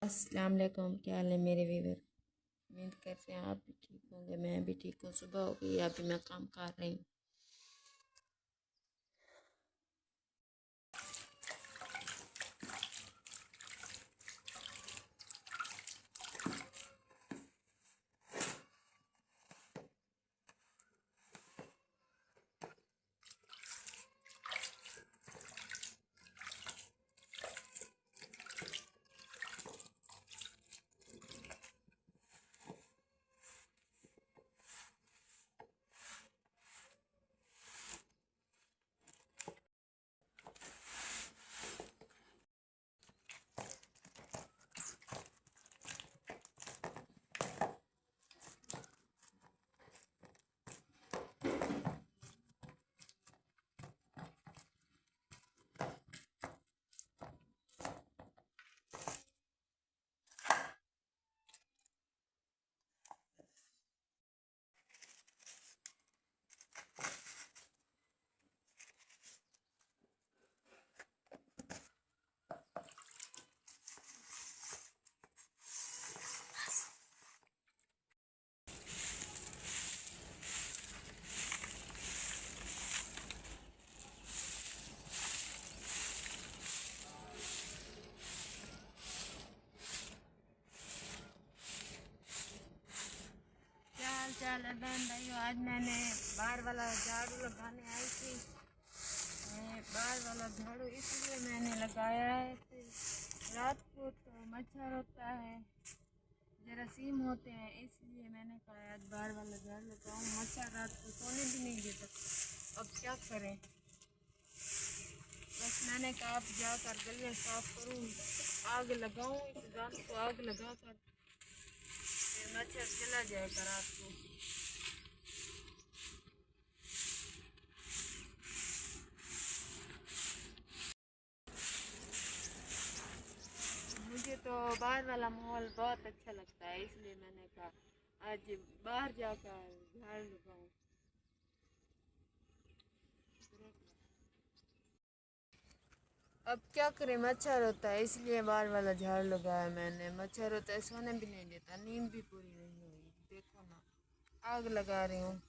अस्सलाम वालेकुम। क्या हाल है मेरे व्यूवर? उम्मीद करते हैं आप भी ठीक होंगे। मैं भी ठीक हूँ। सुबह हो गई, अभी मैं काम कर रही हूँ। क्या हाल चाल है बहन भाइयों? आज मैंने बाहर वाला झाड़ू लगाने आई थी। बाहर वाला झाड़ू इसलिए मैंने लगाया है कि रात को तो मच्छर होता है, जरासीम होते हैं, इसलिए मैंने कहा आज बाहर वाला झाड़ू लगाऊँ। मच्छर रात को सोने भी नहीं देता। अब क्या करें, बस मैंने कहा अब जाकर गले साफ करूँ, आग लगाऊँ, इस गन को आग लगा कर फिर मच्छर चला जाएगा रात को। मुझे तो बाहर वाला माहौल बहुत अच्छा लगता है, इसलिए मैंने कहा आज बाहर जाकर झाड़ लगाऊं। अब क्या करें, मच्छर होता है इसलिए बाहर वाला झाड़ लगाया मैंने। मच्छर होता है, सोने भी नहीं देता, नींद भी पूरी नहीं हुई। देखो ना, आग लगा रही हूँ।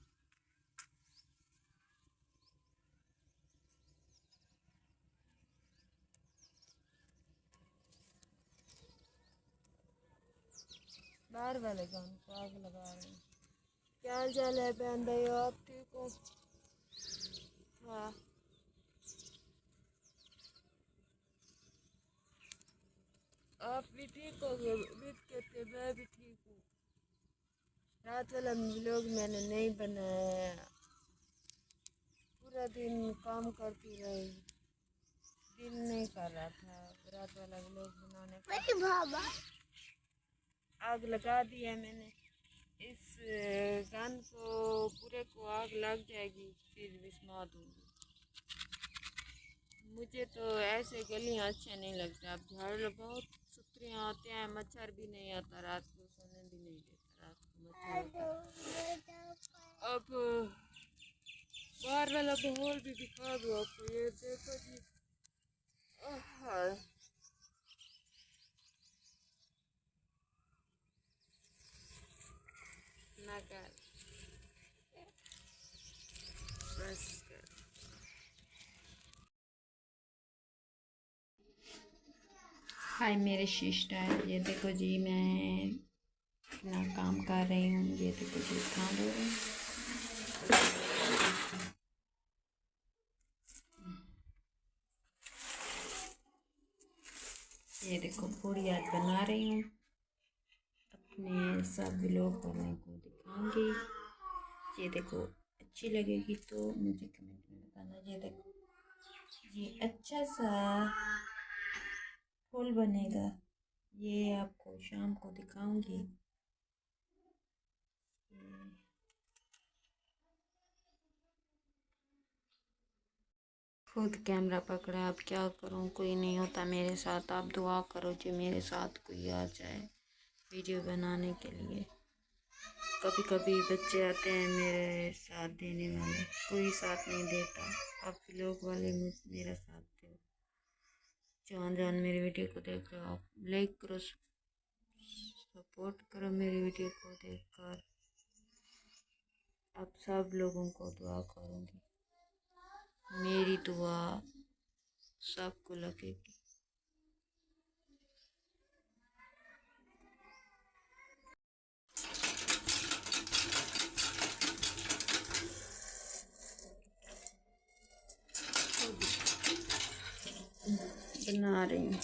बाहर वाले काम को आग लगा रही हूँ। क्या हाल चाल है बहन भाइयों? आप ठीक हो? हाँ, आप भी ठीक हो गए? उम्मीद करते मैं भी ठीक हूँ। रात वाला व्लॉग मैंने नहीं बनाया, पूरा दिन काम करती रही, दिल नहीं कर रहा था रात वाला व्लॉग बनाने का। आग लगा दी है मैंने। इस गन को पूरे को आग लग जाएगी फिर विस्मा दूँगी। मुझे तो ऐसे गलियाँ अच्छे नहीं लगते। अब झाड़ू लगाओ, सुथरियाँ आते हैं, मच्छर भी नहीं आता, रात को सोने भी नहीं देता, रात को मच्छर आता। अब बाहर वाला माहौल भी दिखा दो आपको, ये देखो जी। आहा, ना कर, बस कर। हाय मेरे सिस्टर, ये देखो जी मैं अपना काम कर रही हूँ। ये देखो जी खा लो। ये देखो पूरी आज बना रही हूँ, अपने सब व्लॉग करने को दिखाऊंगी। ये देखो, अच्छी लगेगी तो मुझे कमेंट में बताना। ये देखो, ये अच्छा सा फूल बनेगा, ये आपको शाम को दिखाऊंगी। खुद कैमरा पकड़ा, अब क्या करूं, कोई नहीं होता मेरे साथ। आप दुआ करो जो मेरे साथ कोई आ जाए वीडियो बनाने के लिए। कभी कभी बच्चे आते हैं मेरे साथ देने वाले, कोई साथ नहीं देता। आप लोग वाले मेरा साथ दो। जान जान मेरे वीडियो को देख रहे हो आप, लाइक करो, सपोर्ट करो मेरी वीडियो को देखकर। आप सब लोगों को दुआ करूँगी, मेरी दुआ सबको लगेगी। बना रही हूँ।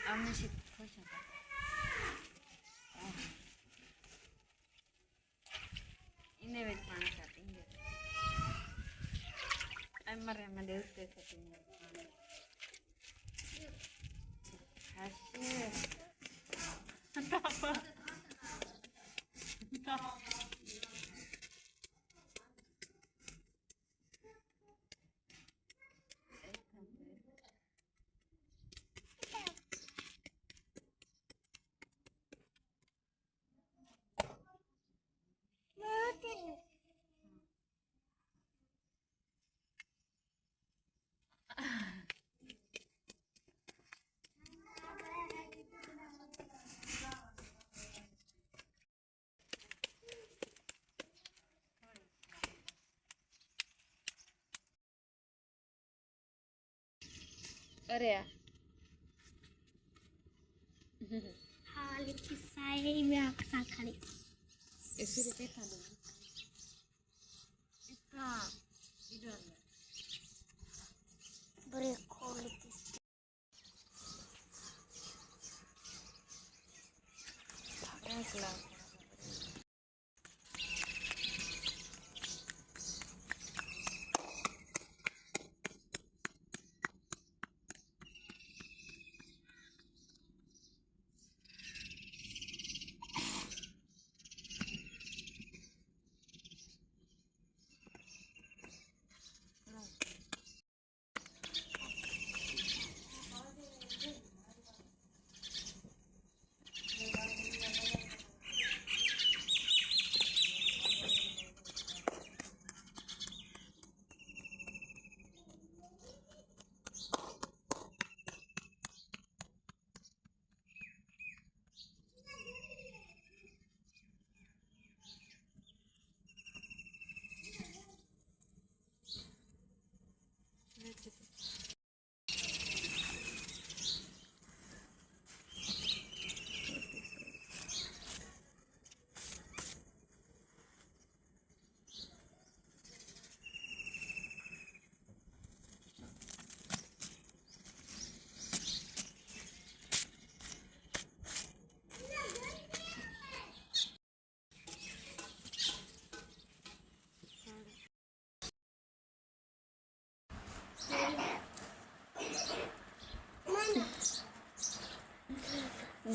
आमने से खुश होता इन्हें भी पानी खाती हैं। हमारे में देख के खाती हैं। अरे यार हाँ लेकिन साए में आपके साथ खड़ी इसी रुपये खा दो इसका इधर ब्रेक खोल लेती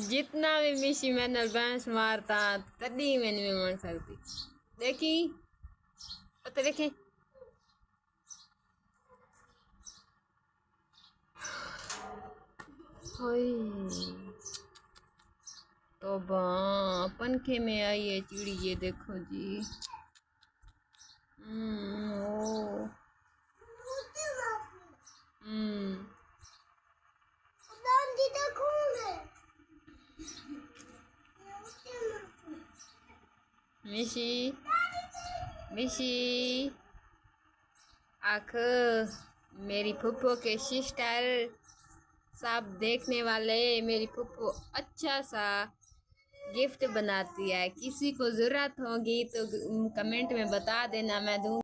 जितना भी मिशी मैंने बैंस मारता तभी मैंने में मार सकती देखी तो देखे तो पंखे में आई है चिड़ी ये देखो जी ओ मिशी मिशी आख मेरी फुप्पो के सिस्टर सब देखने वाले मेरी फुप्पो अच्छा सा गिफ्ट बनाती है किसी को ज़रूरत होगी तो कमेंट में बता देना मैं दूँ